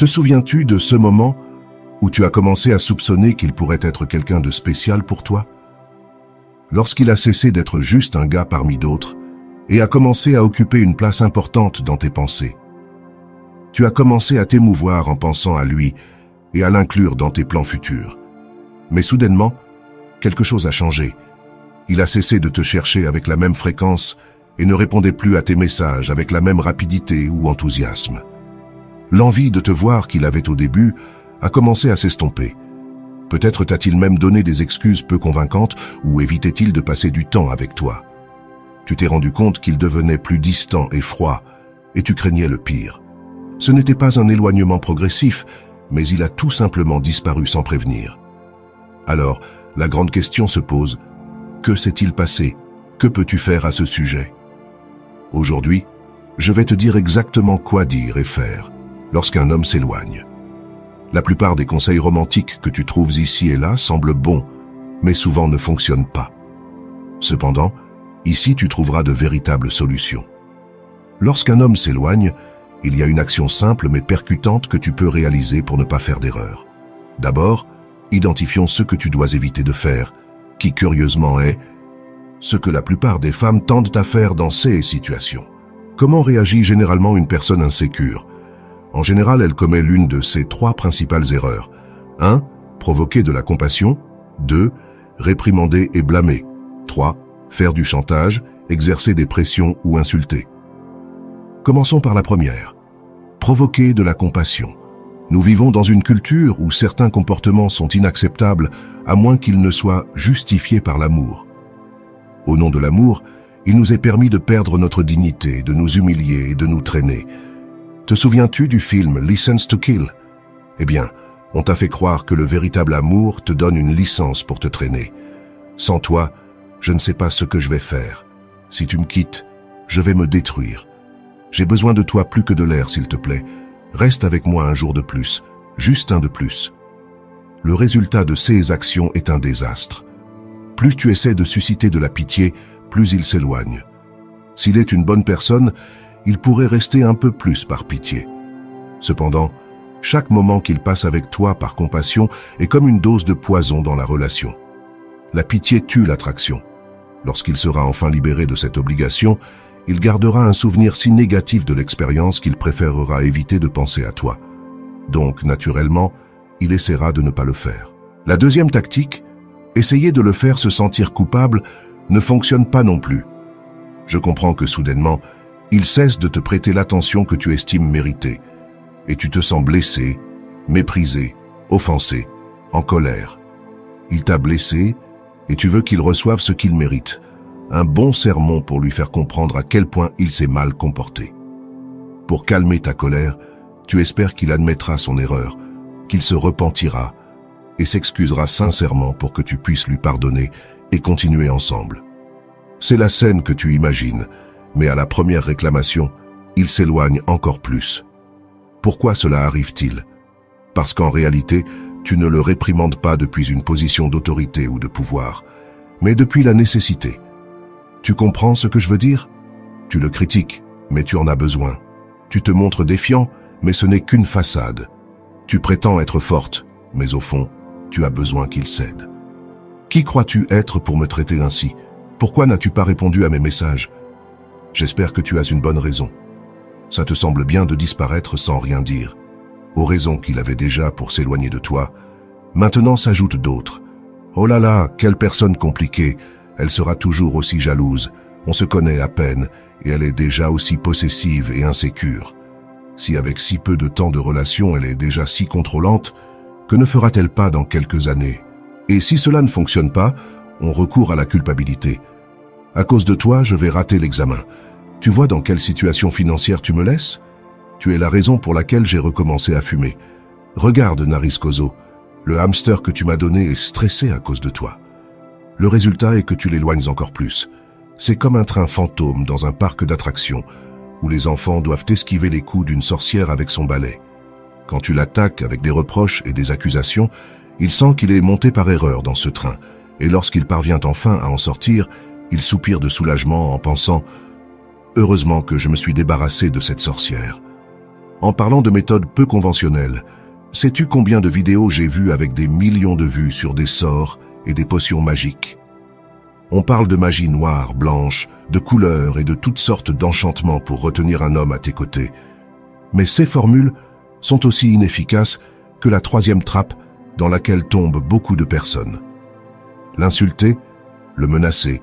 Te souviens-tu de ce moment où tu as commencé à soupçonner qu'il pourrait être quelqu'un de spécial pour toi? Lorsqu'il a cessé d'être juste un gars parmi d'autres et a commencé à occuper une place importante dans tes pensées. Tu as commencé à t'émouvoir en pensant à lui et à l'inclure dans tes plans futurs. Mais soudainement, quelque chose a changé. Il a cessé de te chercher avec la même fréquence et ne répondait plus à tes messages avec la même rapidité ou enthousiasme. L'envie de te voir qu'il avait au début a commencé à s'estomper. Peut-être t'a-t-il même donné des excuses peu convaincantes ou évitait-il de passer du temps avec toi. Tu t'es rendu compte qu'il devenait plus distant et froid et tu craignais le pire. Ce n'était pas un éloignement progressif, mais il a tout simplement disparu sans prévenir. Alors, la grande question se pose, que s'est-il passé? Que peux-tu faire à ce sujet? Aujourd'hui, je vais te dire exactement quoi dire et faire lorsqu'un homme s'éloigne. La plupart des conseils romantiques que tu trouves ici et là semblent bons, mais souvent ne fonctionnent pas. Cependant, ici tu trouveras de véritables solutions. Lorsqu'un homme s'éloigne, il y a une action simple mais percutante que tu peux réaliser pour ne pas faire d'erreur. D'abord, identifions ce que tu dois éviter de faire, qui curieusement est ce que la plupart des femmes tendent à faire dans ces situations. Comment réagit généralement une personne insécure? En général, elle commet l'une de ces trois principales erreurs. 1. Provoquer de la compassion. 2. Réprimander et blâmer. 3. Faire du chantage, exercer des pressions ou insulter. Commençons par la première. Provoquer de la compassion. Nous vivons dans une culture où certains comportements sont inacceptables à moins qu'ils ne soient justifiés par l'amour. Au nom de l'amour, il nous est permis de perdre notre dignité, de nous humilier et de nous traîner. Te souviens-tu du film License to Kill? Eh bien, on t'a fait croire que le véritable amour te donne une licence pour te traîner. Sans toi, je ne sais pas ce que je vais faire. Si tu me quittes, je vais me détruire. J'ai besoin de toi plus que de l'air, s'il te plaît. Reste avec moi un jour de plus, juste un de plus. Le résultat de ces actions est un désastre. Plus tu essaies de susciter de la pitié, plus il s'éloigne. S'il est une bonne personne, il pourrait rester un peu plus par pitié. Cependant, chaque moment qu'il passe avec toi par compassion est comme une dose de poison dans la relation. La pitié tue l'attraction. Lorsqu'il sera enfin libéré de cette obligation, il gardera un souvenir si négatif de l'expérience qu'il préférera éviter de penser à toi. Donc, naturellement, il essaiera de ne pas le faire. La deuxième tactique, essayer de le faire se sentir coupable, ne fonctionne pas non plus. Je comprends que soudainement, il cesse de te prêter l'attention que tu estimes méritée, et tu te sens blessé, méprisé, offensé, en colère. Il t'a blessé, et tu veux qu'il reçoive ce qu'il mérite. Un bon sermon pour lui faire comprendre à quel point il s'est mal comporté. Pour calmer ta colère, tu espères qu'il admettra son erreur, qu'il se repentira et s'excusera sincèrement pour que tu puisses lui pardonner et continuer ensemble. C'est la scène que tu imagines, mais à la première réclamation, il s'éloigne encore plus. Pourquoi cela arrive-t-il? Parce qu'en réalité, tu ne le réprimandes pas depuis une position d'autorité ou de pouvoir, mais depuis la nécessité. Tu comprends ce que je veux dire? Tu le critiques, mais tu en as besoin. Tu te montres défiant, mais ce n'est qu'une façade. Tu prétends être forte, mais au fond, tu as besoin qu'il cède. Qui crois-tu être pour me traiter ainsi? Pourquoi n'as-tu pas répondu à mes messages? J'espère que tu as une bonne raison. Ça te semble bien de disparaître sans rien dire. Aux raisons qu'il avait déjà pour s'éloigner de toi, maintenant s'ajoutent d'autres. Oh là là, quelle personne compliquée! Elle sera toujours aussi jalouse, on se connaît à peine, et elle est déjà aussi possessive et insécure. Si avec si peu de temps de relation elle est déjà si contrôlante, que ne fera-t-elle pas dans quelques années? Et si cela ne fonctionne pas, on recourt à la culpabilité. À cause de toi, je vais rater l'examen. Tu vois dans quelle situation financière tu me laisses? Tu es la raison pour laquelle j'ai recommencé à fumer. Regarde, Nariscozo, le hamster que tu m'as donné est stressé à cause de toi. Le résultat est que tu l'éloignes encore plus. C'est comme un train fantôme dans un parc d'attractions, où les enfants doivent esquiver les coups d'une sorcière avec son balai. Quand tu l'attaques avec des reproches et des accusations, il sent qu'il est monté par erreur dans ce train, et lorsqu'il parvient enfin à en sortir, il soupire de soulagement en pensant « Heureusement que je me suis débarrassé de cette sorcière ». En parlant de méthodes peu conventionnelles, sais-tu combien de vidéos j'ai vues avec des millions de vues sur des sorts et des potions magiques? On parle de magie noire, blanche, de couleurs et de toutes sortes d'enchantements pour retenir un homme à tes côtés. Mais ces formules sont aussi inefficaces que la troisième trappe dans laquelle tombent beaucoup de personnes. L'insulter, le menacer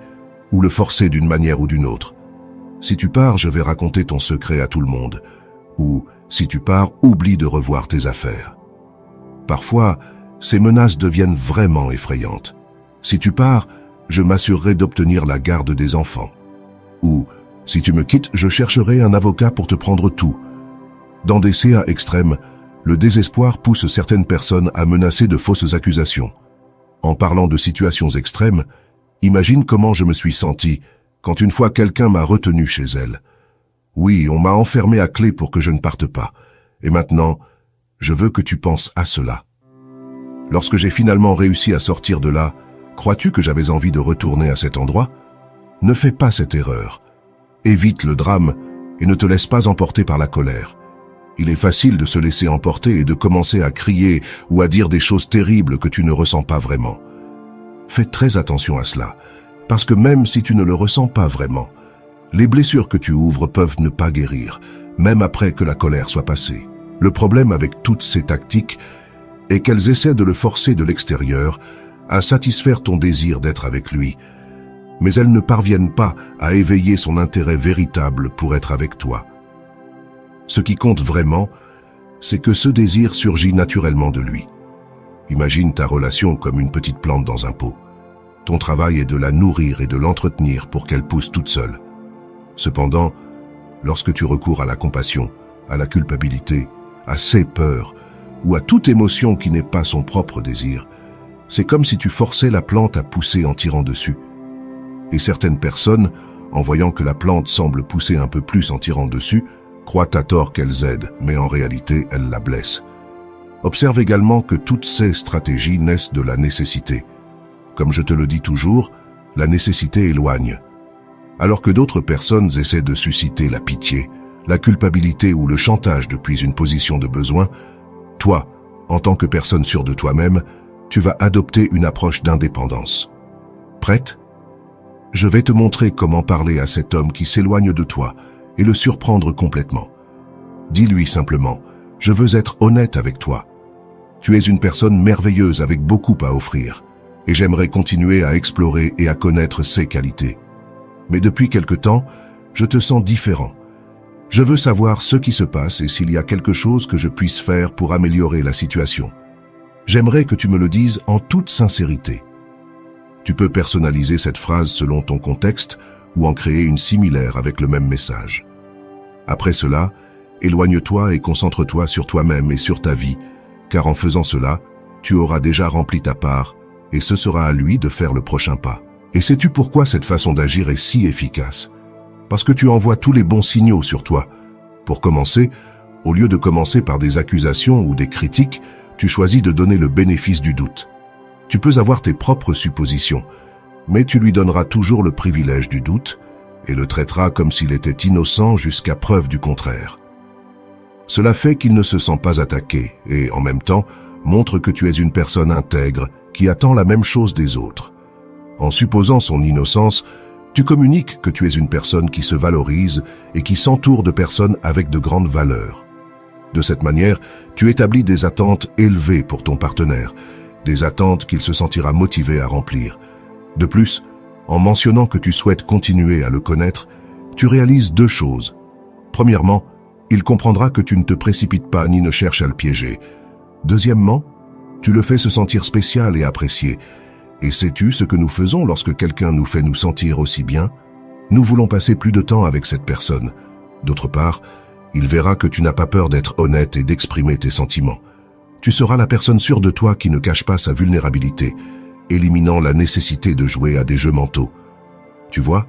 ou le forcer d'une manière ou d'une autre. Si tu pars, je vais raconter ton secret à tout le monde. Ou, si tu pars, oublie de revoir tes affaires. Parfois, ces menaces deviennent vraiment effrayantes. Si tu pars, je m'assurerai d'obtenir la garde des enfants. Ou, si tu me quittes, je chercherai un avocat pour te prendre tout. Dans des CA extrêmes, le désespoir pousse certaines personnes à menacer de fausses accusations. En parlant de situations extrêmes, imagine comment je me suis senti quand une fois quelqu'un m'a retenu chez elle. Oui, on m'a enfermé à clé pour que je ne parte pas. Et maintenant, je veux que tu penses à cela. Lorsque j'ai finalement réussi à sortir de là, crois-tu que j'avais envie de retourner à cet endroit? Ne fais pas cette erreur. Évite le drame et ne te laisse pas emporter par la colère. Il est facile de se laisser emporter et de commencer à crier ou à dire des choses terribles que tu ne ressens pas vraiment. Fais très attention à cela, parce que même si tu ne le ressens pas vraiment, les blessures que tu ouvres peuvent ne pas guérir, même après que la colère soit passée. Le problème avec toutes ces tactiques est qu'elles essaient de le forcer de l'extérieur à satisfaire ton désir d'être avec lui, mais elles ne parviennent pas à éveiller son intérêt véritable pour être avec toi. Ce qui compte vraiment, c'est que ce désir surgit naturellement de lui. Imagine ta relation comme une petite plante dans un pot. Ton travail est de la nourrir et de l'entretenir pour qu'elle pousse toute seule. Cependant, lorsque tu recours à la compassion, à la culpabilité, à ses peurs, ou à toute émotion qui n'est pas son propre désir, c'est comme si tu forçais la plante à pousser en tirant dessus. Et certaines personnes, en voyant que la plante semble pousser un peu plus en tirant dessus, croient à tort qu'elles aident, mais en réalité, elles la blessent. Observe également que toutes ces stratégies naissent de la nécessité. Comme je te le dis toujours, la nécessité éloigne. Alors que d'autres personnes essaient de susciter la pitié, la culpabilité ou le chantage depuis une position de besoin, toi, en tant que personne sûre de toi-même, tu vas adopter une approche d'indépendance. Prête? Je vais te montrer comment parler à cet homme qui s'éloigne de toi et le surprendre complètement. Dis-lui simplement, je veux être honnête avec toi. Tu es une personne merveilleuse avec beaucoup à offrir, et j'aimerais continuer à explorer et à connaître ses qualités. Mais depuis quelque temps, je te sens différent. Je veux savoir ce qui se passe et s'il y a quelque chose que je puisse faire pour améliorer la situation. J'aimerais que tu me le dises en toute sincérité. Tu peux personnaliser cette phrase selon ton contexte ou en créer une similaire avec le même message. Après cela, éloigne-toi et concentre-toi sur toi-même et sur ta vie, car en faisant cela, tu auras déjà rempli ta part et ce sera à lui de faire le prochain pas. Et sais-tu pourquoi cette façon d'agir est si efficace? Parce que tu envoies tous les bons signaux sur toi. Pour commencer, au lieu de commencer par des accusations ou des critiques, tu choisis de donner le bénéfice du doute. Tu peux avoir tes propres suppositions, mais tu lui donneras toujours le privilège du doute et le traiteras comme s'il était innocent jusqu'à preuve du contraire. Cela fait qu'il ne se sent pas attaqué et, en même temps, montre que tu es une personne intègre qui attend la même chose des autres. En supposant son innocence, tu communiques que tu es une personne qui se valorise et qui s'entoure de personnes avec de grandes valeurs. De cette manière, tu établis des attentes élevées pour ton partenaire, des attentes qu'il se sentira motivé à remplir. De plus, en mentionnant que tu souhaites continuer à le connaître, tu réalises deux choses. Premièrement, il comprendra que tu ne te précipites pas ni ne cherches à le piéger. Deuxièmement, tu le fais se sentir spécial et apprécié. Et sais-tu ce que nous faisons lorsque quelqu'un nous fait nous sentir aussi bien? Nous voulons passer plus de temps avec cette personne. D'autre part, il verra que tu n'as pas peur d'être honnête et d'exprimer tes sentiments. Tu seras la personne sûre de toi qui ne cache pas sa vulnérabilité, éliminant la nécessité de jouer à des jeux mentaux. Tu vois,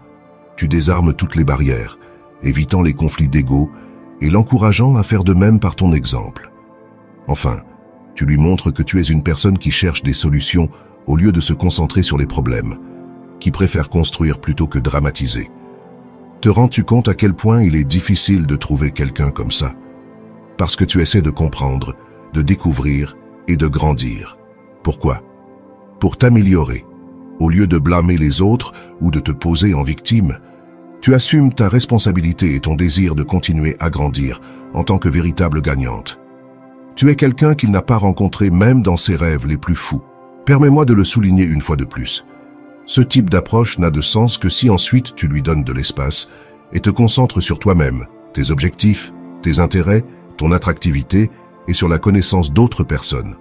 tu désarmes toutes les barrières, évitant les conflits d'ego et l'encourageant à faire de même par ton exemple. Enfin, tu lui montres que tu es une personne qui cherche des solutions au lieu de se concentrer sur les problèmes, qui préfère construire plutôt que dramatiser. Te rends-tu compte à quel point il est difficile de trouver quelqu'un comme ça? parce que tu essaies de comprendre, de découvrir et de grandir. Pourquoi? Pour t'améliorer. Au lieu de blâmer les autres ou de te poser en victime, tu assumes ta responsabilité et ton désir de continuer à grandir en tant que véritable gagnante. Tu es quelqu'un qu'il n'a pas rencontré même dans ses rêves les plus fous. Permets-moi de le souligner une fois de plus. Ce type d'approche n'a de sens que si ensuite tu lui donnes de l'espace et te concentres sur toi-même, tes objectifs, tes intérêts, ton attractivité et sur la connaissance d'autres personnes.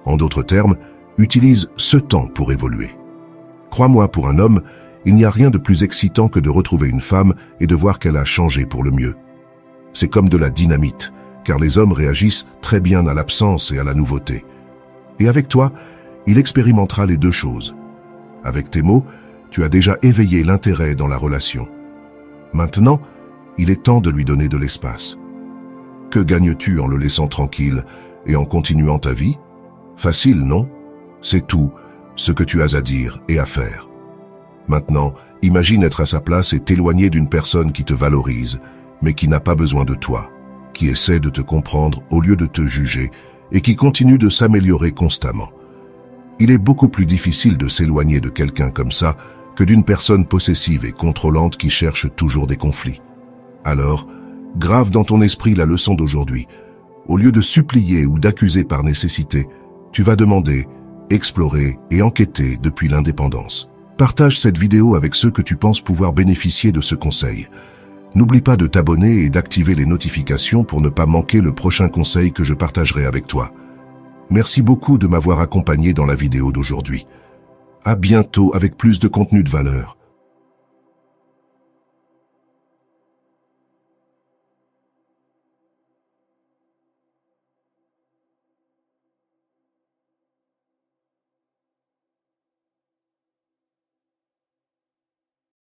En d'autres termes, utilise ce temps pour évoluer. Crois-moi, pour un homme, il n'y a rien de plus excitant que de retrouver une femme et de voir qu'elle a changé pour le mieux. C'est comme de la dynamite, car les hommes réagissent très bien à l'absence et à la nouveauté. Et avec toi, il expérimentera les deux choses. Avec tes mots, tu as déjà éveillé l'intérêt dans la relation. Maintenant, il est temps de lui donner de l'espace. Que gagnes-tu en le laissant tranquille et en continuant ta vie? Facile, non? C'est tout ce que tu as à dire et à faire. Maintenant, imagine être à sa place et t'éloigner d'une personne qui te valorise, mais qui n'a pas besoin de toi, qui essaie de te comprendre au lieu de te juger et qui continue de s'améliorer constamment. Il est beaucoup plus difficile de s'éloigner de quelqu'un comme ça que d'une personne possessive et contrôlante qui cherche toujours des conflits. Alors, grave dans ton esprit la leçon d'aujourd'hui. Au lieu de supplier ou d'accuser par nécessité, tu vas demander, explorer et enquêter depuis l'indépendance. Partage cette vidéo avec ceux que tu penses pouvoir bénéficier de ce conseil. N'oublie pas de t'abonner et d'activer les notifications pour ne pas manquer le prochain conseil que je partagerai avec toi. Merci beaucoup de m'avoir accompagné dans la vidéo d'aujourd'hui. À bientôt avec plus de contenu de valeur.